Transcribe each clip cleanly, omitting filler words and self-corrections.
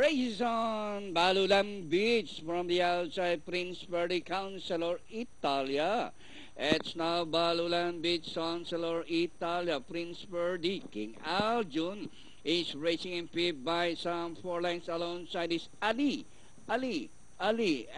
race on Balulan Beach from the outside. Prince Verdi, Counselor Italia. It's now Balulan Beach, Counselor Italia. Prince Verdi, King Aljun is racing in fifth by some 4 lengths. Alongside is Ali,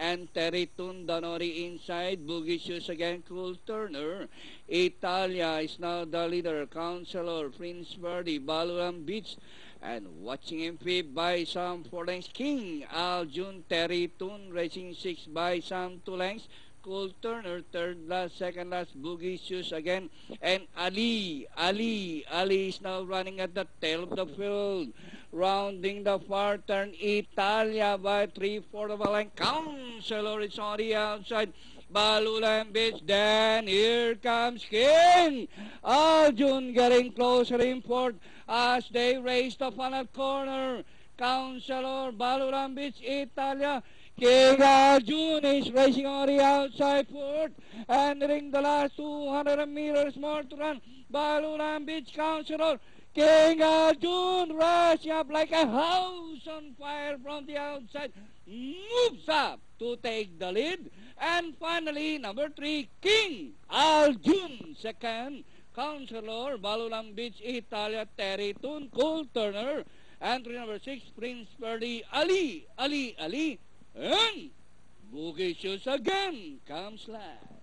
and Terry Tundanori inside. Boogie Shoes again, Cool Turner. Italia is now the leader. Counselor, Prince Verdi, Balulan Beach. And watching in fifth by some 4 lengths, King Aljun. Terry Tun racing 6 by some 2 lengths. Cool Turner, third last, second last, Boogie Shoes again. And Ali is now running at the tail of the field. Rounding the far turn, Italia by 3/4 of a length. Counselor is on the outside. Balulan Beach, then here comes King Aljun getting closer in fourth as they race the final corner. Counselor, Balulan Beach, Italia. King Aljun is racing on the outside foot, entering the last 200 meters more to run. Balulan Beach, Counselor. King Aljun rushing up like a house on fire from the outside, moves up to take the lead. And finally, number 3, King Aljun second. Counselor, Balulan Beach, Italia, Terry Tun, Cool Turner. Entry number 6, Prince Verdi, Ali, and Boogie Shoes again comes last.